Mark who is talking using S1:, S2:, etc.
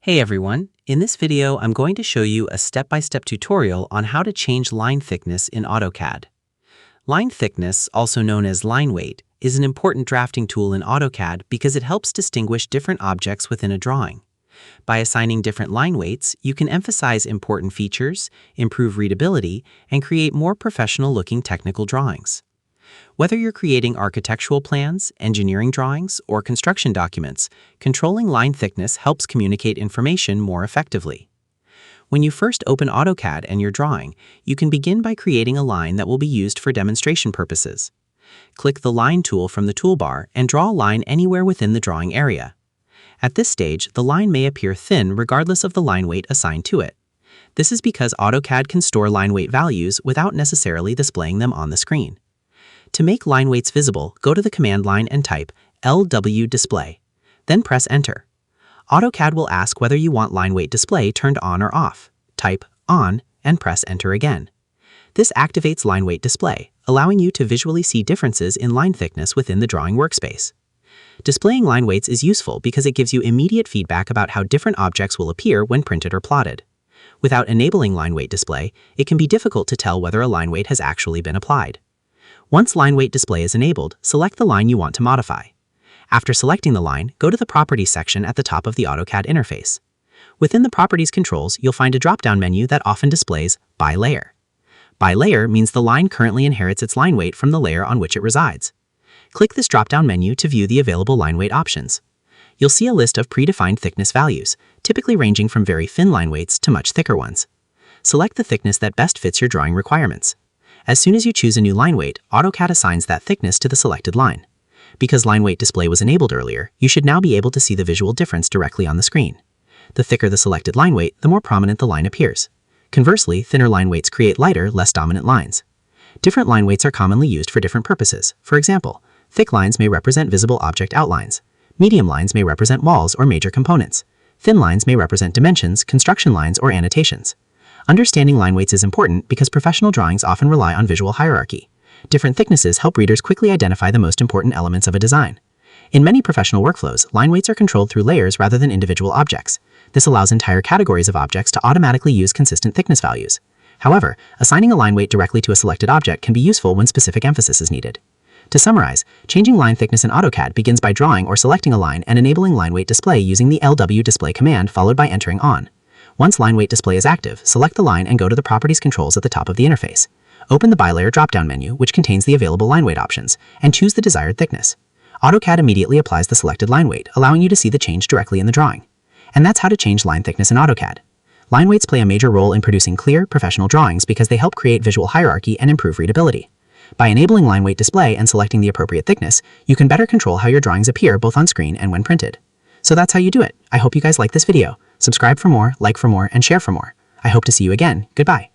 S1: Hey everyone, in this video I'm going to show you a step-by-step tutorial on how to change line thickness in AutoCAD. Line thickness, also known as line weight, is an important drafting tool in AutoCAD because it helps distinguish different objects within a drawing. By assigning different line weights, you can emphasize important features, improve readability, and create more professional-looking technical drawings. Whether you're creating architectural plans, engineering drawings, or construction documents, controlling line thickness helps communicate information more effectively. When you first open AutoCAD and you're drawing, you can begin by creating a line that will be used for demonstration purposes. Click the Line tool from the toolbar and draw a line anywhere within the drawing area. At this stage, the line may appear thin regardless of the line weight assigned to it. This is because AutoCAD can store line weight values without necessarily displaying them on the screen. To make line weights visible, go to the command line and type LWDISPLAY. Then press Enter. AutoCAD will ask whether you want line weight display turned on or off. Type On and press Enter again. This activates line weight display, allowing you to visually see differences in line thickness within the drawing workspace. Displaying line weights is useful because it gives you immediate feedback about how different objects will appear when printed or plotted. Without enabling line weight display, it can be difficult to tell whether a line weight has actually been applied. Once line weight display is enabled, select the line you want to modify. After selecting the line, go to the Properties section at the top of the AutoCAD interface. Within the Properties controls, you'll find a drop-down menu that often displays By Layer. By Layer means the line currently inherits its line weight from the layer on which it resides. Click this drop-down menu to view the available line weight options. You'll see a list of predefined thickness values, typically ranging from very thin line weights to much thicker ones. Select the thickness that best fits your drawing requirements. As soon as you choose a new line weight, AutoCAD assigns that thickness to the selected line. Because line weight display was enabled earlier, you should now be able to see the visual difference directly on the screen. The thicker the selected line weight, the more prominent the line appears. Conversely, thinner line weights create lighter, less dominant lines. Different line weights are commonly used for different purposes. For example, thick lines may represent visible object outlines. Medium lines may represent walls or major components. Thin lines may represent dimensions, construction lines, or annotations. Understanding line weights is important because professional drawings often rely on visual hierarchy. Different thicknesses help readers quickly identify the most important elements of a design. In many professional workflows, line weights are controlled through layers rather than individual objects. This allows entire categories of objects to automatically use consistent thickness values. However, assigning a line weight directly to a selected object can be useful when specific emphasis is needed. To summarize, changing line thickness in AutoCAD begins by drawing or selecting a line and enabling line weight display using the LWDISPLAY command followed by entering On. Once line weight display is active, select the line and go to the Properties controls at the top of the interface. Open the By Layer drop-down menu, which contains the available line weight options, and choose the desired thickness. AutoCAD immediately applies the selected line weight, allowing you to see the change directly in the drawing. And that's how to change line thickness in AutoCAD. Line weights play a major role in producing clear, professional drawings because they help create visual hierarchy and improve readability. By enabling line weight display and selecting the appropriate thickness, you can better control how your drawings appear both on screen and when printed. So that's how you do it. I hope you guys like this video. Subscribe for more, like for more, and share for more. I hope to see you again. Goodbye.